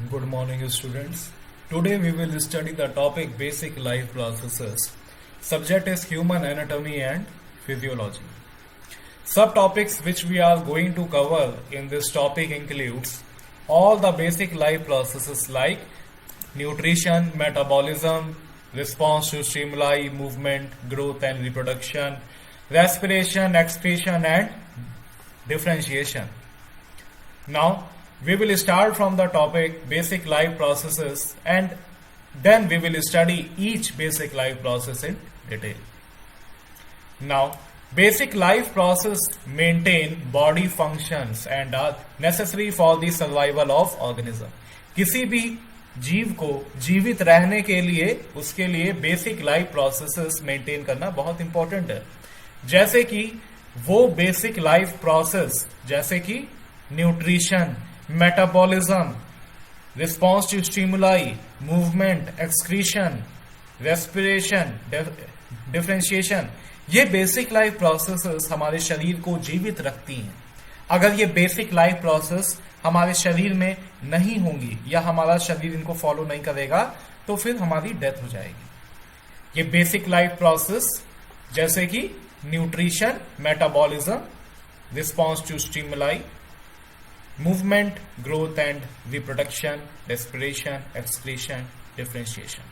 Good morning, students. Today we will study the topic basic life processes. Subject is human anatomy and physiology. Subtopics which we are going to cover in this topic includes all the basic life processes like nutrition, metabolism, response to stimuli, movement, growth and reproduction, respiration, excretion and differentiation. Now, we will start from the topic basic life processes and then we will study each basic life process in detail. Now, basic life process maintain body functions and are necessary for the survival of organism. किसी भी जीव को जीवित रहने के लिए उसके लिए बेसिक लाइफ प्रोसेसेस मेंटेन करना बहुत इंपॉर्टेंट है. जैसे कि वो बेसिक लाइफ प्रोसेस जैसे कि nutrition, metabolism, response to stimuli, movement, excretion, respiration, differentiation, ये बेसिक लाइफ प्रोसेसेस हमारे शरीर को जीवित रखती हैं. अगर ये बेसिक लाइफ प्रोसेस हमारे शरीर में नहीं होंगी या हमारा शरीर इनको फॉलो नहीं करेगा तो फिर हमारी डेथ हो जाएगी. ये बेसिक लाइफ प्रोसेस जैसे कि nutrition, metabolism, response to stimuli, movement, growth and reproduction, respiration, excretion, differentiation.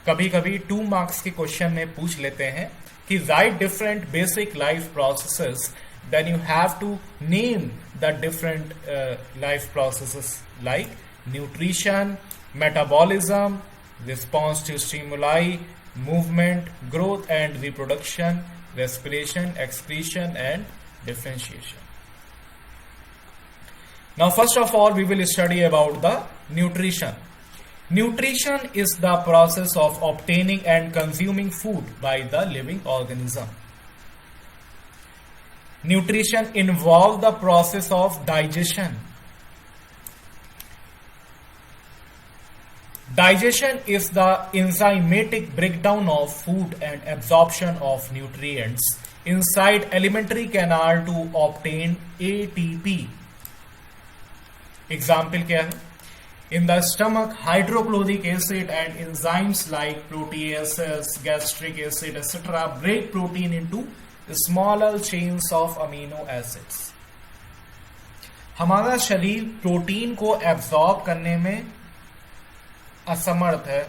कभी कभी 2 मार्क्स के क्वेश्चन में पूछ लेते हैं कि right different basic life processes, then you have to name the different life processes like nutrition, metabolism, response to stimuli, movement, growth and reproduction, respiration, excretion and differentiation. Now first of all we will study about the nutrition. Nutrition is the process of obtaining and consuming food by the living organism. Nutrition involves the process of digestion. Digestion is the enzymatic breakdown of food and absorption of nutrients inside alimentary canal to obtain ATP. Example क्या है? In the stomach, hydrochloric acid and enzymes like proteases, gastric acid, etc. break protein into smaller chains of amino acids. हमारा शरीर protein को absorb करने में असमर्थ है,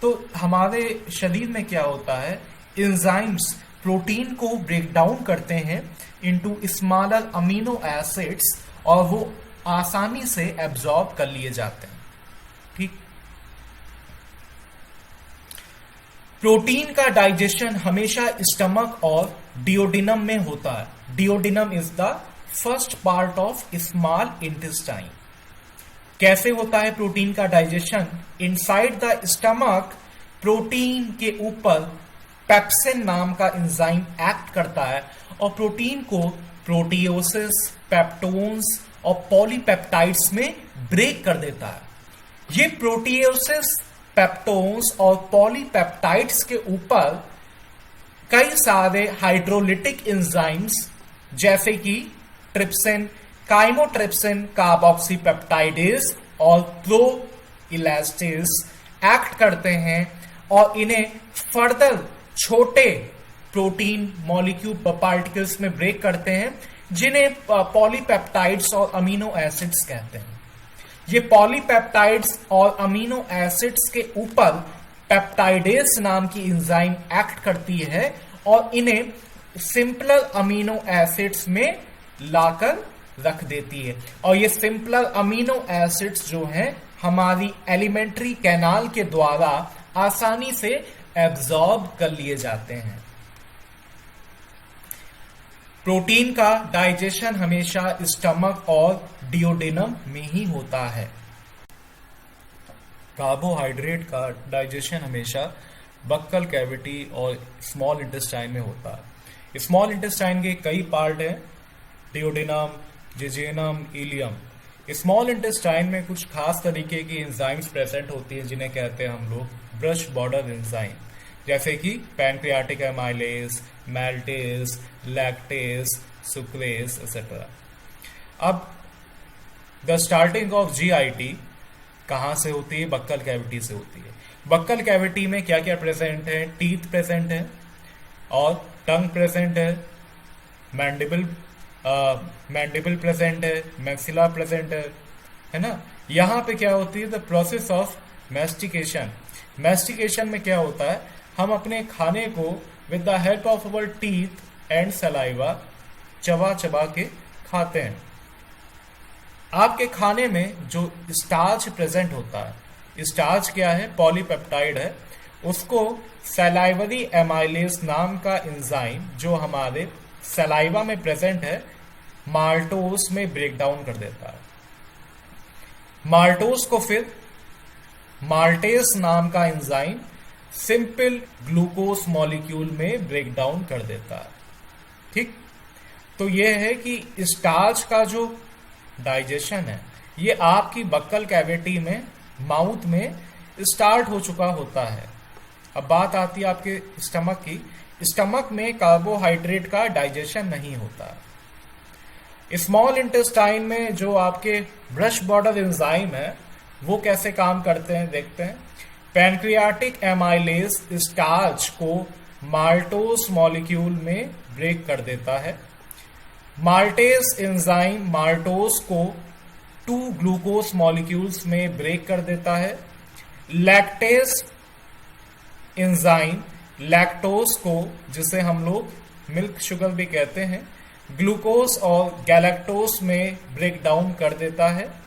तो हमारे शरीर में क्या होता है, एंजाइम्स प्रोटीन को ब्रेक डाउन करते हैं इनटू स्मॉलर अमीनो एसिड्स और वो आसानी से एब्जॉर्ब कर लिए जाते हैं. ठीक. प्रोटीन का डाइजेशन हमेशा स्टमक और डिओडिनम में होता है. Duodenum is the first part of small intestine. कैसे होता है प्रोटीन का digestion? Inside the stomach protein के ऊपर पेप्सिन नाम का एंजाइम एक्ट करता है और प्रोटीन को प्रोटियोसिस, पेप्टोन्स और पॉलीपेप्टाइड्स में ब्रेक कर देता है. ये प्रोटियोसिस, पेप्टोन्स और पॉलीपेप्टाइड्स के ऊपर कई सारे हाइड्रोलिटिक एंजाइम्स जैसे कि ट्रिप्सिन, काइमोट्रिप्सिन, कार्बोक्सीपेप्टाइडेज और प्रोइलास्टेज एक्ट करते हैं और इन्हें फर्दर छोटे प्रोटीन मॉलिक्यूल पार्टिकल्स में ब्रेक करते हैं जिन्हें पॉलीपेप्टाइड्स और अमीनो एसिड्स कहते हैं. ये पॉलीपेप्टाइड्स और अमीनो एसिड्स के ऊपर पेप्टाइडेज नाम की एंजाइम एक्ट करती है और इन्हें सिंपलर अमीनो एसिड्स में लाकर रख देती है. और ये सिंपलर अमीनो एसिड्स जो हैं हमारी एलिमेंट्री कैनाल के द्वारा आसानी से एब्जॉर्ब कर लिए जाते हैं. प्रोटीन का डाइजेशन हमेशा स्टमक और डिओडिनम में ही होता है. कार्बोहाइड्रेट का डाइजेशन हमेशा बक्कल कैविटी और स्मॉल इंटेस्टाइन में होता है. स्मॉल इंटेस्टाइन के कई पार्ट हैं, duodenum, jejunum, ileum. Small intestine में कुछ खास तरीके की एंजाइम्स प्रेजेंट होती है जिन्हें कहते हैं हम लोग ब्रश बॉर्डर एंजाइम, जैसे कि pancreatic amylase, maltase, lactase, sucrase etcetera. अब द स्टार्टिंग ऑफ GIT कहाँ से होती है? बक्कल कैविटी से होती है। बक्कल कैविटी में क्या क्या प्रेजेंट है? टीथ प्रेजेंट है और टंग प्रेजेंट है, मैंडिबल प्रेजेंट है, मैक्सिला प्रेजेंट है ना। यहाँ पे क्या होती है? The process of mastication. Mastication में क्या होता है? हम अपने खाने को with the help of our teeth and saliva चबा चबा के खाते हैं। आपके खाने में जो स्टार्च प्रेजेंट होता है, स्टार्च क्या है? पॉलीपेप्टाइड है। उसको सलाइवरी एमाइलेज नाम का एंजाइम जो हमारे सलाइवा में प्रेजेंट है, माल्टोस में ब्रेक डाउन कर देता है। माल्टोस को फिर माल्टेस नाम का एंजाइम सिंपल ग्लूकोज मॉलिक्यूल में ब्रेक डाउन कर देता है। ठीक, तो यह है कि स्टार्च का जो डाइजेशन है ये आपकी बक्कल कैविटी में, माउथ में स्टार्ट हो चुका होता है। अब बात आती है आपके स्टमक की। स्टमक में कार्बोहाइड्रेट का डाइजेशन नहीं होता। स्मॉल इंटेस्टाइन में जो आपके ब्रश बॉर्डर एंजाइम है वो कैसे काम करते हैं देखते हैं। पैनक्रियाटिक एमाइलेज स्टार्च को माल्टोस मॉलिक्यूल में ब्रेक कर देता है। माल्टेस एंजाइम माल्टोस को 2 ग्लूकोज मॉलिक्यूल्स में ब्रेक कर देता है। लैक्टेस एंजाइम लैक्टोज को, जिसे हम लोग मिल्क शुगर भी कहते हैं, ग्लूकोज और गैलेक्टोज में ब्रेक डाउन कर देता है।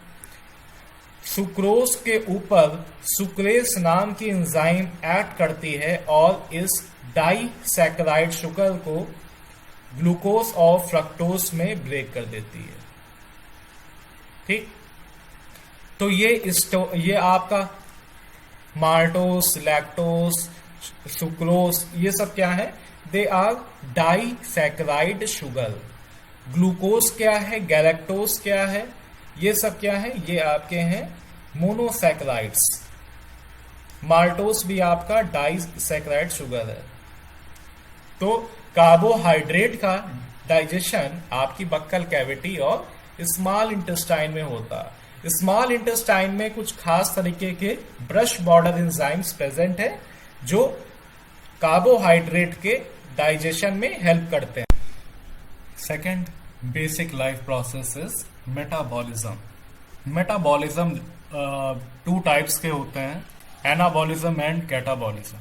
सुक्रोज के ऊपर सुक्रेस नाम की एंजाइम एक्ट करती है और इस डाइसैकेराइड शुगर को ग्लूकोज और फ्रक्टोज में ब्रेक कर देती है। ठीक, तो ये आपका माल्टोस, लैक्टोस, सुक्रोज, ये सब क्या है? They are disaccharide sugar. Glucose क्या है? गैलेक्टोज क्या है? ये सब क्या है? ये आपके हैं मोनोसैकेराइड्स। माल्टोस भी आपका डाइसैकेराइड शुगर है। तो कार्बोहाइड्रेट का डाइजेशन आपकी बक्कल कैविटी और स्मॉल इंटेस्टाइन में होता है। स्मॉल इंटेस्टाइन में कुछ खास तरीके के ब्रश बॉर्डर एंजाइम्स प्रेजेंट है जो कार्बोहाइड्रेट के डाइजेशन में हेल्प करते हैं। Second basic life process is metabolism. Metabolism 2 types के होते हैं, anabolism and catabolism.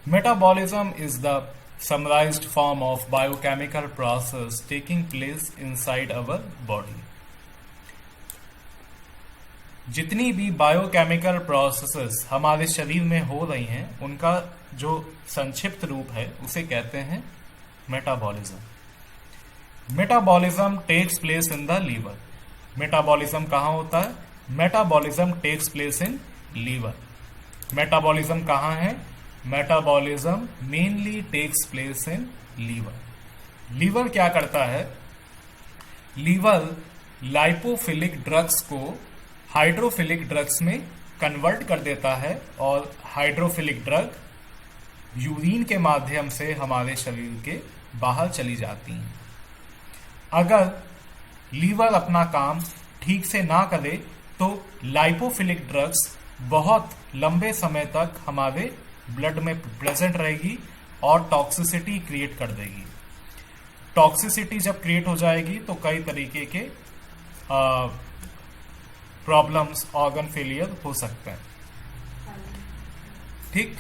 Metabolism is the summarized form of biochemical process taking place inside our body. जितनी भी बायोकेमिकल प्रोसेसेस हमारे शरीर में हो रही हैं उनका जो संक्षिप्त रूप है उसे कहते हैं metabolism. Metabolism takes place in the liver. Metabolism कहाँ होता है? Metabolism takes place in liver. Metabolism कहाँ है? Metabolism mainly takes place in liver. Liver क्या करता है? लीवर लाइपोफिलिक ड्रग्स को हाइड्रोफिलिक ड्रग्स में कन्वर्ट कर देता है और हाइड्रोफिलिक ड्रग यूरिन के माध्यम से हमारे शरीर के बाहर चली जाती हैं। अगर लीवर अपना काम ठीक से ना करे तो लाइपोफिलिक ड्रग्स बहुत लंबे समय तक हमारे ब्लड में प्रेजेंट रहेगी और टॉक्सिसिटी क्रिएट कर देगी। टॉक्सिसिटी जब क्रिएट हो जाएगी तो कई तरीके के प्रॉब्लम्स, ऑर्गन फेलियर हो सकते हैं। ठीक,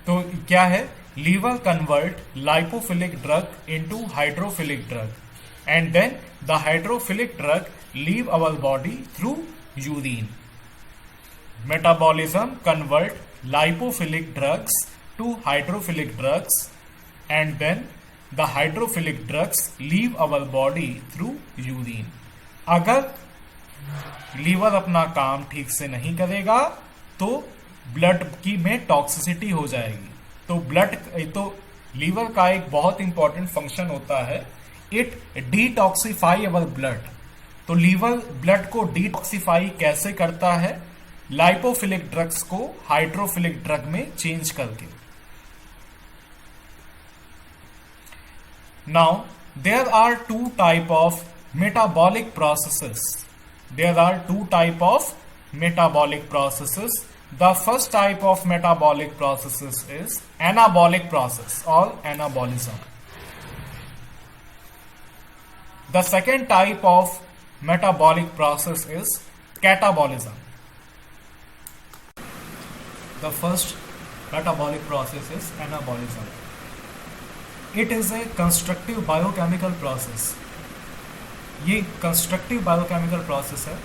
तो क्या है? Liver convert lipophilic drug into hydrophilic drug and then the hydrophilic drug leave our body through urine. Metabolism convert lipophilic drugs to hydrophilic drugs and then the hydrophilic drugs leave our body through urine. अगर liver अपना काम ठीक से नहीं करेगा तो blood की में टॉक्सिसिटी हो जाएगी। तो लीवर का एक बहुत इंपॉर्टेंट फंक्शन होता है, इट डिटॉक्सिफाई अवर ब्लड। तो लीवर ब्लड को डिटॉक्सिफाई कैसे करता है? लाइपोफिलिक ड्रग्स को हाइड्रोफिलिक ड्रग में चेंज करके। Now there are 2 type of metabolic processes. There are 2 type of metabolic processes. The first type of metabolic processes is anabolic process or anabolism. The second type of metabolic process is catabolism. The first metabolic process is anabolism. It is a constructive biochemical process. ये constructive biochemical process है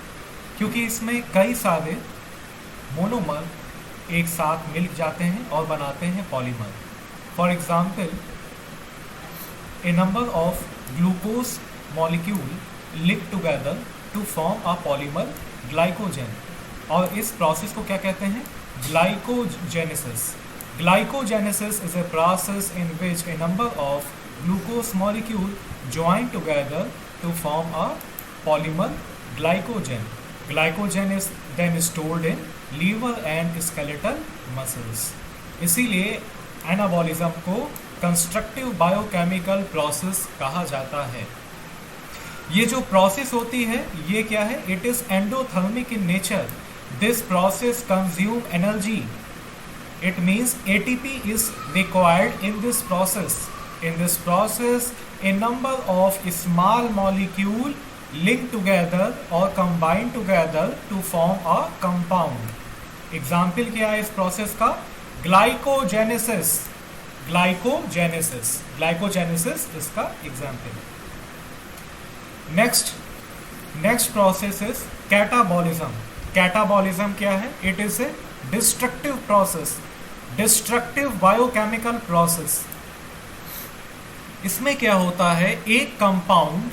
क्योंकि इसमें कई सारे monomer एक साथ मिल जाते हैं और बनाते हैं polymer. For example, a number of glucose molecule link together to form a polymer glycogen. और इस प्रोसेस को क्या कहते हैं? Glycogenesis. Glycogenesis is a process in which a number of glucose molecules join together to form a polymer glycogen. Glycogen is then stored in liver and skeletal muscles. इसीलिए anabolism को constructive biochemical process कहा जाता है. ये जो process होती है ये क्या है? It is endothermic in nature. This process consume energy. It means ATP is required in this process. In this process, a number of small molecules link together or combine together to form a compound. Example क्या है इस process का? Glycogenesis. Glycogenesis. Glycogenesis इसका example. Next process is catabolism. Catabolism क्या है? It is a destructive process. Destructive biochemical process. इसमें क्या होता है? एक कंपाउंड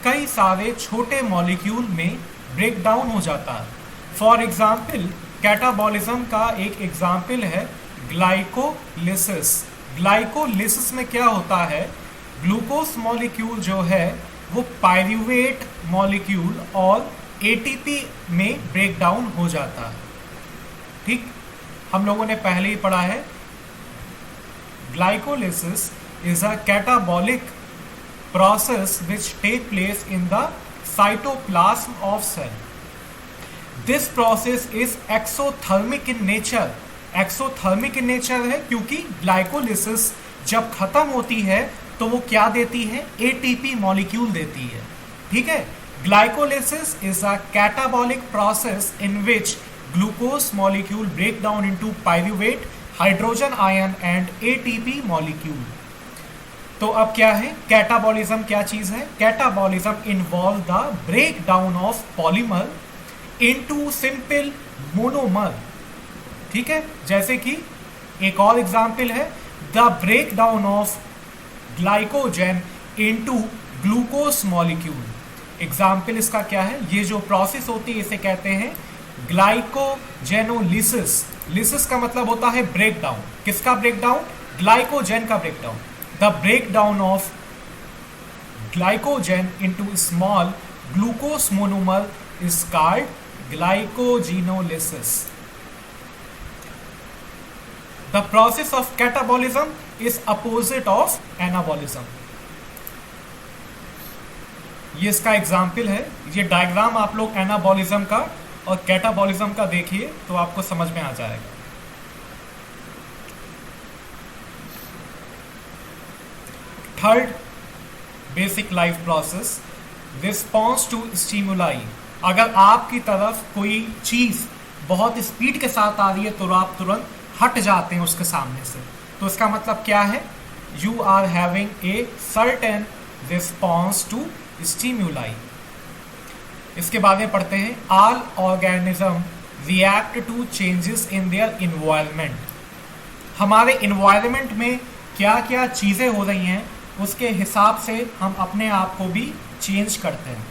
कई सारे छोटे मॉलिक्यूल में ब्रेक डाउन हो जाता है. फॉर एग्जाम्पल, कैटाबॉलिज्म का एक एग्जाम्पल है ग्लाइकोलिसिस. ग्लाइकोलिसिस में क्या होता है? ग्लूकोज मॉलिक्यूल जो है वो पायरुवेट मॉलिक्यूल और एटीपी में ब्रेक डाउन हो जाता है. ठीक, हम लोगों ने पहले ही पढ़ा है. Glycolysis is a catabolic process which take place in the cytoplasm of cell. This process is exothermic in nature. Exothermic in nature है क्योंकि ग्लाइकोलिसिस जब खत्म होती है तो वो क्या देती है? एटीपी मॉलिक्यूल देती है. ठीक है. Glycolysis is a catabolic process in which glucose molecule break down into pyruvate, hydrogen ion and ATP molecule. तो अब क्या है? कैटाबॉलिज्म क्या चीज है? Catabolism involve the break down of polymer into simple monomer. ठीक है. जैसे कि एक और एग्जांपल है the break down of glycogen into glucose molecule. Example इसका क्या है? ये जो प्रोसेस होती है इसे कहते हैं ग्लाइकोजेनोलिसिस. लिसिस का मतलब होता है ब्रेक डाउन. किसका ब्रेक डाउन? ग्लाइकोजन का break down. The break down of glycogen into small glucose monomer is called glycogenolysis. The process of catabolism is opposite of anabolism. ये इसका एग्जाम्पल है. ये डायग्राम आप लोग एनाबॉलिज्म का और कैटाबॉलिज्म का देखिए तो आपको समझ में आ जाएगा. Third basic life process, response to stimuli. अगर आपकी तरफ कोई चीज बहुत स्पीड के साथ आ रही है तो आप तुरंत हट जाते हैं उसके सामने से. तो इसका मतलब क्या है? You are having a certain response to stimuli. इसके बाद में पढ़ते हैं all organism react to changes in their environment. हमारे इन्वायरमेंट में क्या क्या चीज़ें हो रही हैं उसके हिसाब से हम अपने आप को भी चेंज करते हैं.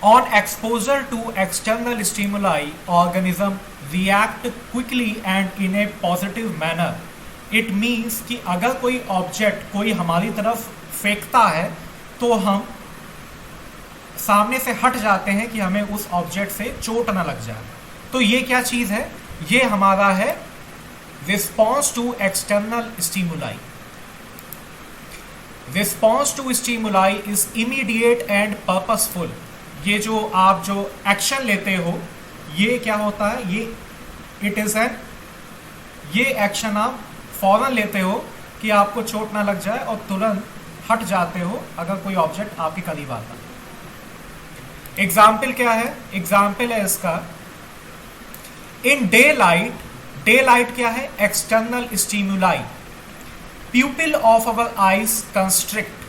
On exposure to external stimuli organism react quickly and in a positive manner. It means कि अगर कोई ऑब्जेक्ट कोई हमारी तरफ फेंकता है तो हम सामने से हट जाते हैं कि हमें उस ऑब्जेक्ट से चोट ना लग जाए. तो ये क्या चीज है? ये हमारा है response to external stimuli. Response to stimuli is immediate and purposeful. ये जो आप जो एक्शन लेते हो ये क्या होता है, ये इट इज एन, ये एक्शन आप फौरन लेते हो कि आपको चोट ना लग जाए और तुरंत हट जाते हो अगर कोई ऑब्जेक्ट आपके करीब आता है। एग्जाम्पल क्या है, एग्जाम्पल है इसका, in day light, day light क्या है, external stimuli, pupil of our eyes constrict,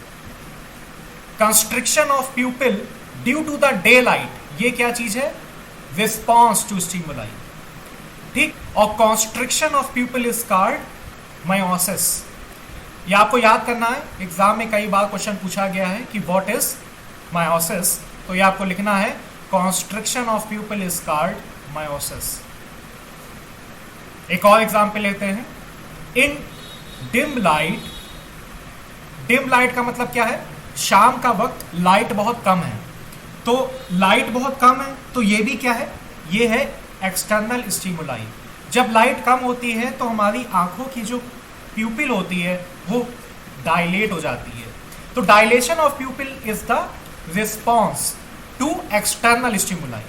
constriction of pupil due to the daylight, ये क्या चीज है, response to stimuli, ठीक। और constriction of pupil is called meiosis। ये आपको याद करना है, एग्जाम में कई बार क्वेश्चन पूछा गया है कि what is meiosis, तो ये आपको लिखना है constriction of pupil is called meiosis। एक और एग्जाम्पल लेते हैं, इन डिम लाइट, डिम लाइट का मतलब क्या है, शाम का वक्त लाइट बहुत कम है, तो लाइट बहुत कम है तो ये भी क्या है, ये है एक्सटर्नल स्टिमुलाई। जब लाइट कम होती है तो हमारी आंखों की जो प्यूपिल होती है वो डायलेट हो जाती है, तो dilation of pupil is the response to external stimuli.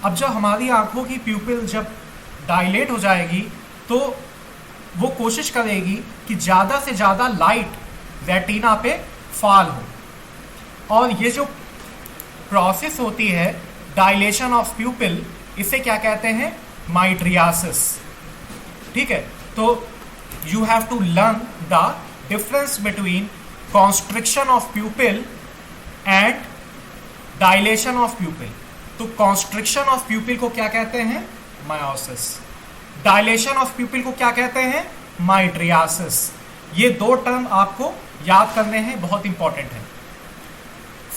अब जब हमारी आंखों की प्यूपिल जब डायलेट हो जाएगी तो वो कोशिश करेगी कि ज़्यादा से ज़्यादा लाइट रेटिना पे फॉल हो, और ये जो प्रोसेस होती है डायलेशन ऑफ प्यूपिल, इसे क्या कहते हैं, माइड्रियासिस, ठीक है। तो you have to learn the difference between constriction of pupil and dilation of pupil. तो कॉन्स्ट्रिक्शन ऑफ प्यूपिल को क्या कहते हैं, मायोसिस, डायलेशन ऑफ प्यूपिल को क्या कहते हैं, माइड्रियासिस। ये दो टर्म आपको याद करने हैं, बहुत इंपॉर्टेंट है।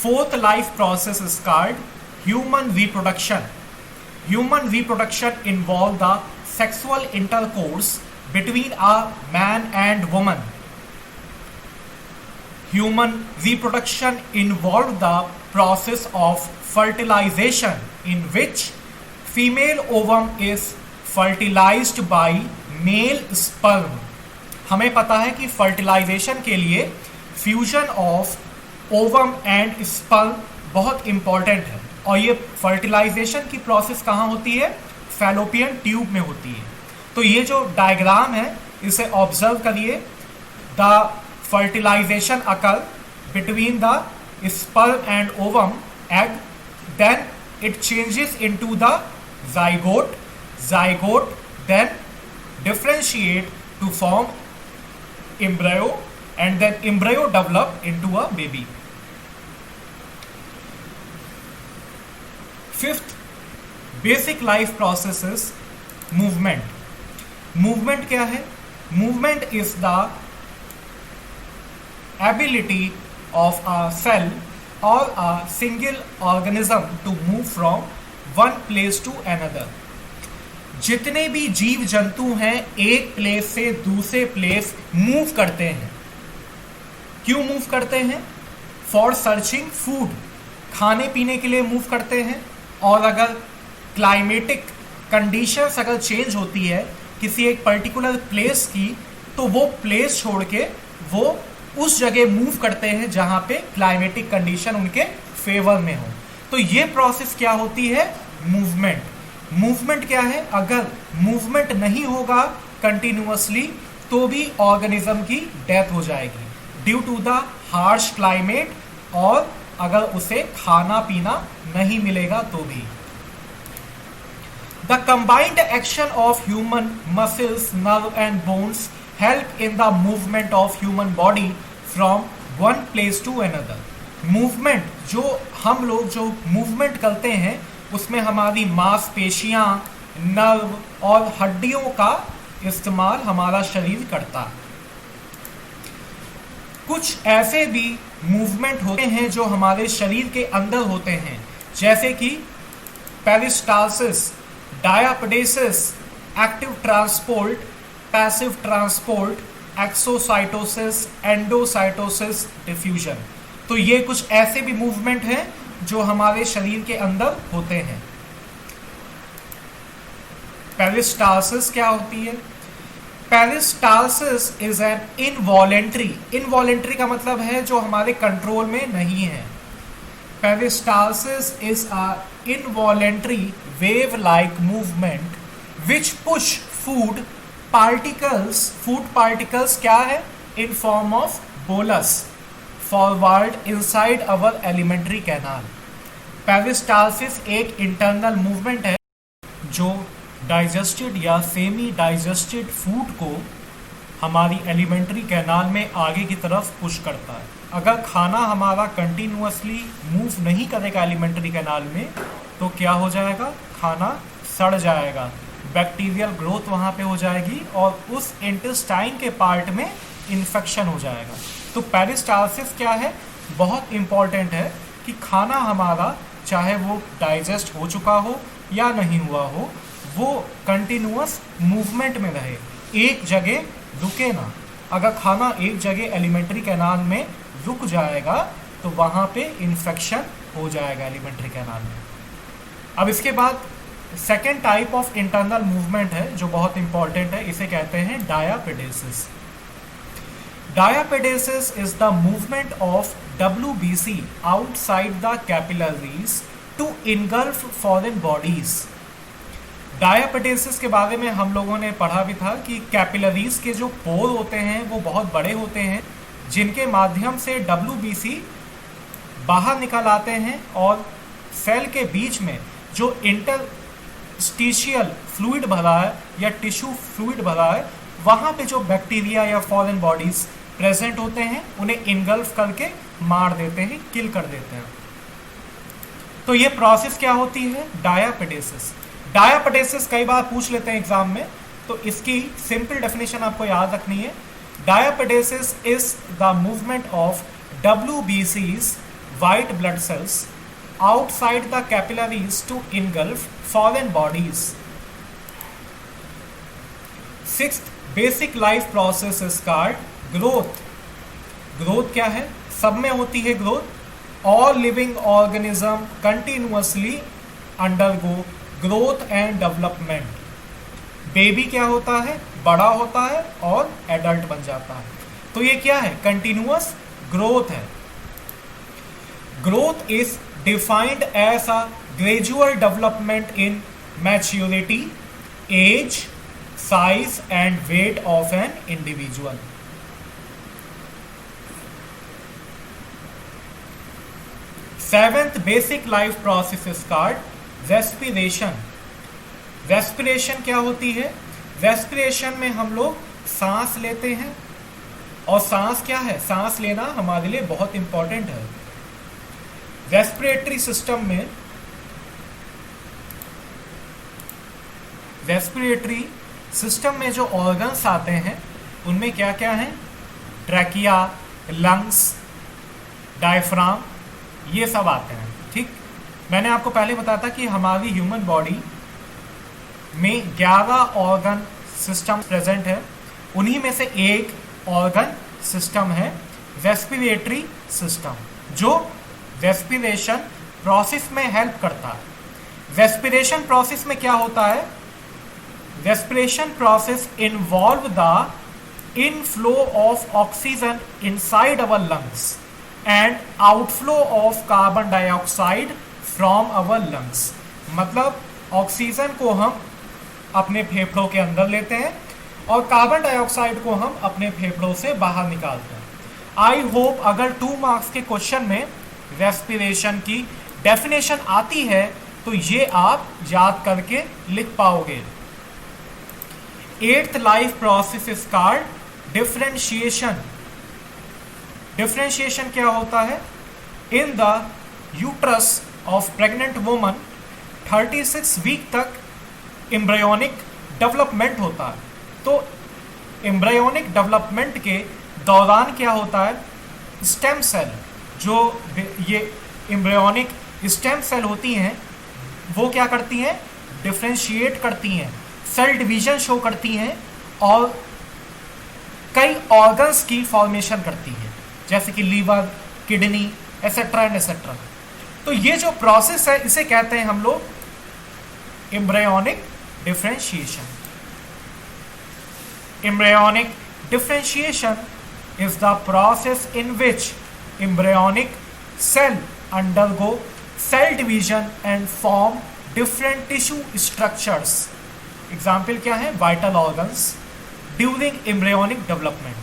Fourth life process is called human reproduction. Human reproduction involve the sexual intercourse between a man and woman. Human reproduction involved the process of fertilization in which female ovum is fertilized by male sperm। हमें पता है कि fertilization के लिए fusion of ovum and sperm बहुत important है, और ये fertilization की process कहाँ होती है, fallopian tube में होती है। तो ये जो डायग्राम है इसे ऑब्जर्व करिए, the fertilization occur between the sperm and ovum egg, then it changes into the zygote then differentiate to form embryo, and then embryo develop into a baby। Fifth basic life process is movement। movement क्या है, movement is the ability of a cell or a single organism to move from one place to another। जितने भी जीव जंतु हैं एक place से दूसरे प्लेस मूव करते हैं। क्यों मूव करते हैं, फॉर सर्चिंग फूड, खाने पीने के लिए मूव करते हैं, और अगर क्लाइमेटिक कंडीशंस अगर चेंज होती है किसी एक पर्टिकुलर प्लेस की, तो वो प्लेस छोड़ के वो उस जगह मूव करते हैं जहां पे क्लाइमेटिक कंडीशन उनके फेवर में हो। तो ये प्रोसेस क्या होती है, मूवमेंट। मूवमेंट क्या है, अगर मूवमेंट नहीं होगा कंटिन्यूअसली तो भी ऑर्गेनिज्म की डेथ हो जाएगी due to the harsh climate, और अगर उसे खाना पीना नहीं मिलेगा तो भी। The combined action of human muscles, nerve and bones help in the movement of human body from one place to another। movement, जो हम लोग जो movement करते हैं उसमें हमारी मांसपेशियां, नर्व और हड्डियों का इस्तेमाल हमारा शरीर करता है। कुछ ऐसे भी मूवमेंट होते हैं जो हमारे शरीर के अंदर होते हैं, जैसे कि peristalsis, diapedesis, active transport, passive transport, exocytosis, endocytosis, diffusion. तो ये कुछ ऐसे भी मूवमेंट हैं जो हमारे शरीर के अंदर होते हैं। पेरिस्टालसिस क्या होती है, peristalsis is an involuntary, involuntary का मतलब है जो हमारे कंट्रोल में नहीं है। Peristalsis is a involuntary wave-like movement which push food particles क्या है, in form of bolus forward inside our alimentary canal. Peristalsis एक internal movement है जो डाइजेस्टेड या सेमी डाइजेस्टेड फूड को हमारी एलिमेंट्री कैनाल में आगे की तरफ पुश करता है. अगर खाना हमारा कंटिन्यूअसली मूव नहीं करेगा एलिमेंट्री कैनाल में तो क्या हो जाएगा, खाना सड़ जाएगा, बैक्टीरियल ग्रोथ वहाँ पे हो जाएगी और उस इंटेस्टाइन के पार्ट में इन्फेक्शन हो जाएगा. तो पेरिस्टाल्सिस क्या है, बहुत इंपॉर्टेंट है कि खाना हमारा चाहे वो डाइजेस्ट हो चुका हो या नहीं हुआ हो, वो कंटिन्यूअस मूवमेंट में रहे, एक जगह रुके ना. अगर खाना एक जगह एलिमेंट्री कैनाल में रुक जाएगा तो वहाँ पे इन्फेक्शन हो जाएगा एलिमेंट्री कैनाल में. अब इसके बाद second type of internal movement है जो बहुत इंपॉर्टेंट है, इसे कहते हैं diapedesis. Diapedesis is the movement of WBC outside the capillaries to engulf foreign bodies. Diapedesis के बारे में हम लोगों ने पढ़ा भी था कि कैपिलरीज के जो पोर होते हैं वो बहुत बड़े होते हैं जिनके माध्यम से WBC बाहर निकल आते हैं और सेल के बीच में जो इंटरस्टिशियल फ्लूइड भरा है या टिश्यू फ्लूइड भरा है वहाँ पे जो बैक्टीरिया या फॉरेन बॉडीज प्रेजेंट होते हैं उन्हें इनगल्फ करके मार देते हैं, किल कर देते हैं. तो ये प्रोसेस क्या होती है, डायापेडेसिस. डायापेडेसिस कई बार पूछ लेते हैं एग्जाम में, तो इसकी सिंपल डेफिनेशन आपको याद रखनी है. डायापेडेसिस is the movement of WBC's white blood cells outside the capillaries to engulf foreign bodies. Sixth basic life process is called growth. Growth क्या है, सब में होती है growth. All living organism continuously undergo growth and development. Baby क्या होता है, बड़ा होता है और एडल्ट बन जाता है. तो ये क्या है, कंटिन्यूअस ग्रोथ है. Growth is defined as a gradual development in maturity, age, size and weight of an individual. Seventh basic life process is called respiration. Respiration क्या होती है, रेस्पिरेशन में हम लोग सांस लेते हैं और सांस क्या है, सांस लेना हमारे लिए बहुत इंपॉर्टेंट है. रेस्पिरेटरी सिस्टम में जो ऑर्गन्स आते हैं उनमें क्या क्या है, ट्रैकिया, लंग्स, डायफ्राम, ये सब आते हैं. ठीक, मैंने आपको पहले बताया था कि हमारी ह्यूमन बॉडी में 11 ऑर्गन सिस्टम प्रेजेंट है. उन्हीं में से एक ऑर्गन सिस्टम है रेस्पिरेटरी सिस्टम, जो रेस्पिरेशन प्रोसेस में हेल्प करता है. रेस्पिरेशन प्रोसेस में क्या होता है, respiration process involve the inflow of oxygen inside our lungs and outflow of carbon dioxide from our lungs. मतलब ऑक्सीजन को हम अपने फेफड़ों के अंदर लेते हैं और कार्बन डाइऑक्साइड को हम अपने फेफड़ों से बाहर निकालते हैं. आई होप अगर 2 मार्क्स के क्वेश्चन में रेस्पिरेशन की डेफिनेशन आती है तो ये आप याद करके लिख पाओगे. 8th life process is called differentiation. Differentiation क्या होता है, in the uterus of pregnant woman 36 week तक एम्ब्रियोनिक डेवलपमेंट होता है. तो एम्ब्रियोनिक डेवलपमेंट के दौरान क्या होता है, स्टेम सेल, जो ये एम्ब्रियोनिक स्टेम सेल होती हैं वो क्या करती हैं, डिफरेंशिएट करती हैं, सेल डिवीजन शो करती हैं और कई ऑर्गन्स की फॉर्मेशन करती हैं, जैसे कि liver, kidney, etcetera and etcetera. तो ये जो प्रोसेस है इसे कहते हैं हम लोग embryonic differentiation. Embryonic differentiation is the process in which embryonic cell undergo cell division and form different tissue structures. Example क्या है? vital organs during embryonic development.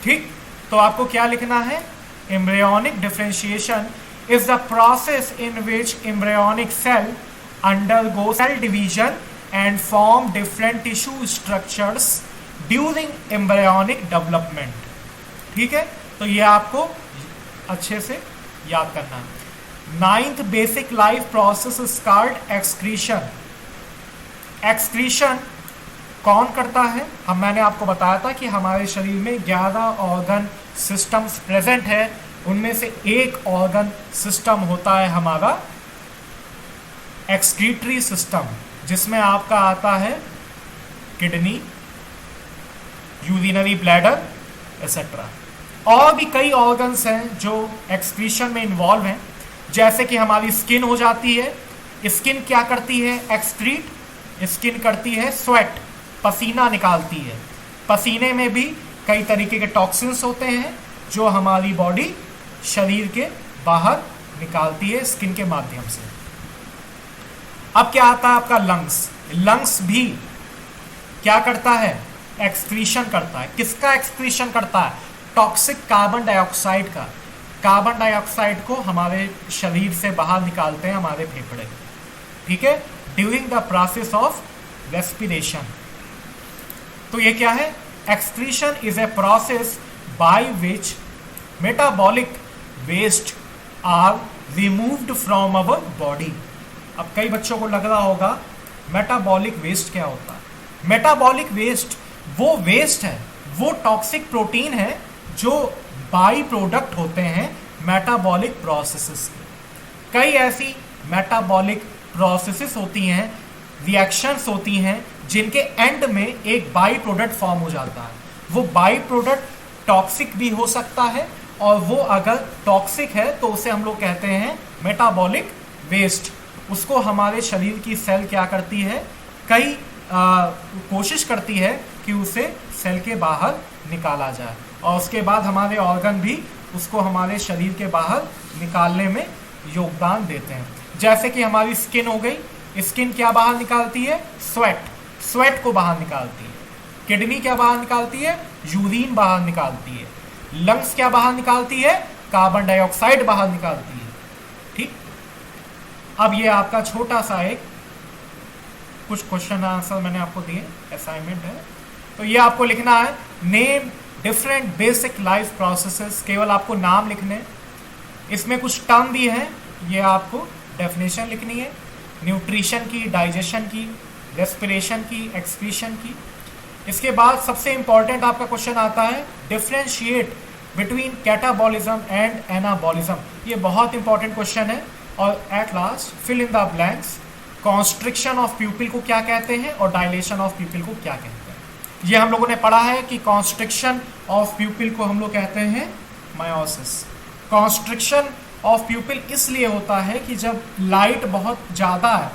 ठीक, तो आपको क्या लिखना है? embryonic differentiation is the process in which embryonic cell undergo cell division and form different tissue structures during embryonic development. ठीक है, तो ये आपको अच्छे से याद करना है. 9th basic life process is called excretion. Excretion कौन करता है? मैंने आपको बताया था कि हमारे शरीर में 11 ऑर्गन सिस्टम्स प्रेजेंट है. उनमें से एक ऑर्गन सिस्टम होता है हमारा एक्सक्रीटरी सिस्टम, जिसमें आपका आता है किडनी, यूरिनरी ब्लैडर एक्सेट्रा. और भी कई ऑर्गन्स हैं जो एक्सक्रीशन में इन्वॉल्व हैं, जैसे कि हमारी स्किन हो जाती है. स्किन क्या करती है? एक्सक्रीट. स्किन करती है स्वेट, पसीना निकालती है. पसीने में भी कई तरीके के टॉक्सिन्स होते हैं जो हमारी बॉडी शरीर के बाहर निकालती है स्किन के माध्यम से. अब क्या आता है आपका लंग्स. लंग्स भी क्या करता है? एक्सक्रीशन करता है. किसका एक्सक्रीशन करता है? टॉक्सिक कार्बन डाइऑक्साइड का. कार्बन डाइऑक्साइड को हमारे शरीर से बाहर निकालते हैं हमारे फेफड़े. ठीक है, during the process of respiration. तो ये क्या है? Excretion is a process by which metabolic waste are removed from our body. अब कई बच्चों को लग रहा होगा मेटाबॉलिक वेस्ट क्या होता है. मेटाबॉलिक वेस्ट वो वेस्ट है, वो टॉक्सिक प्रोटीन है जो बाई प्रोडक्ट होते हैं मेटाबॉलिक प्रोसेसेस के. कई ऐसी मेटाबॉलिक प्रोसेसेस होती हैं, रिएक्शंस होती हैं, जिनके एंड में एक बाई प्रोडक्ट फॉर्म हो जाता है. वो बाई प्रोडक्ट टॉक्सिक भी हो सकता है, और वो अगर टॉक्सिक है तो उसे हम लोग कहते हैं मेटाबॉलिक वेस्ट. उसको हमारे शरीर की सेल क्या करती है? कई कोशिश करती है कि उसे सेल के बाहर निकाला जाए, और उसके बाद हमारे ऑर्गन भी उसको हमारे शरीर के बाहर निकालने में योगदान देते हैं. जैसे कि हमारी स्किन हो गई. स्किन क्या बाहर निकालती है? स्वेट. स्वेट को बाहर निकालती है. किडनी क्या बाहर निकालती है? यूरिन बाहर निकालती है. लंग्स क्या बाहर निकालती है? कार्बन डाइऑक्साइड बाहर निकालती है. ठीक, अब ये आपका छोटा सा एक कुछ क्वेश्चन आंसर मैंने आपको दिए, असाइनमेंट है. तो ये आपको लिखना है name different basic life processes. केवल आपको नाम लिखने. इसमें कुछ टर्म भी है, ये आपको डेफिनेशन लिखनी है. न्यूट्रिशन की, डाइजेशन की, रेस्पिरेशन की, एक्सक्रीशन की. इसके बाद सबसे इंपॉर्टेंट आपका क्वेश्चन आता है differentiate between catabolism and anabolism. ये बहुत इंपॉर्टेंट क्वेश्चन है. और at last fill in the blanks. Constriction of pupil को क्या कहते हैं और डायलेशन ऑफ प्यूपिल को क्या कहते हैं. ये हम लोगों ने पढ़ा है कि कॉन्स्ट्रिक्शन ऑफ प्यूपिल को हम लोग कहते हैं मायोसिस. कॉन्स्ट्रिक्शन ऑफ प्यूपिल इसलिए होता है कि जब लाइट बहुत ज़्यादा है,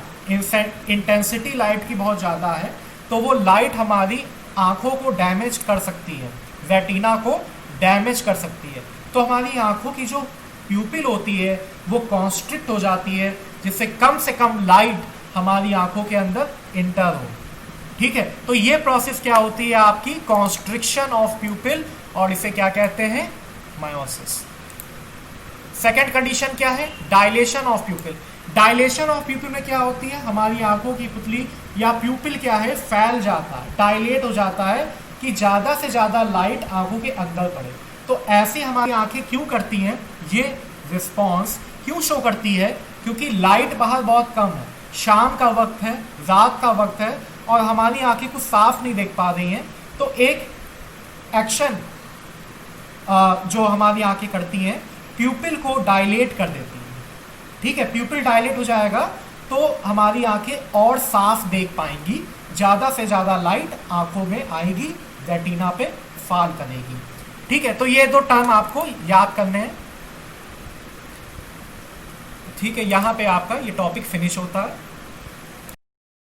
इंटेंसिटी लाइट की बहुत ज़्यादा है, तो वो लाइट हमारी आँखों को डैमेज कर सकती है, रेटिना को डैमेज कर सकती है. तो हमारी आँखों की जो प्यूपिल होती है वो कॉन्स्ट्रिक्ट हो जाती है, जिससे कम से कम लाइट हमारी आंखों के अंदर इंटर हो. ठीक है, तो ये प्रोसेस क्या होती है आपकी? कॉन्स्ट्रिक्शन ऑफ प्यूपिल, और इसे क्या कहते हैं? मायोसिस. सेकेंड कंडीशन क्या है? Dilation of प्यूपिल. डायलेशन ऑफ प्यूपिल में क्या होती है? हमारी आंखों की पुतली या प्यूपिल क्या है? फैल जाता है, डायलेट हो जाता है कि ज़्यादा से ज़्यादा लाइट आंखों के अंदर पड़े. तो ऐसी हमारी आंखें क्यों करती हैं? ये रिस्पॉन्स क्यों शो करती है? क्योंकि लाइट बाहर बहुत कम है, शाम का वक्त है, रात का वक्त है, और हमारी आंखें कुछ साफ नहीं देख पा रही हैं. तो एक एक्शन जो हमारी आंखें करती हैं, प्यूपिल को डायलेट कर देती हैं. ठीक है, प्यूपिल डायलेट हो जाएगा तो हमारी आंखें और साफ देख पाएंगी, ज़्यादा से ज़्यादा लाइट आंखों में आएगी, रेटिना पे फॉल करेगी. ठीक है, तो ये दो टर्म आपको याद करने हैं. ठीक है, यहाँ पे आपका ये टॉपिक फिनिश होता है.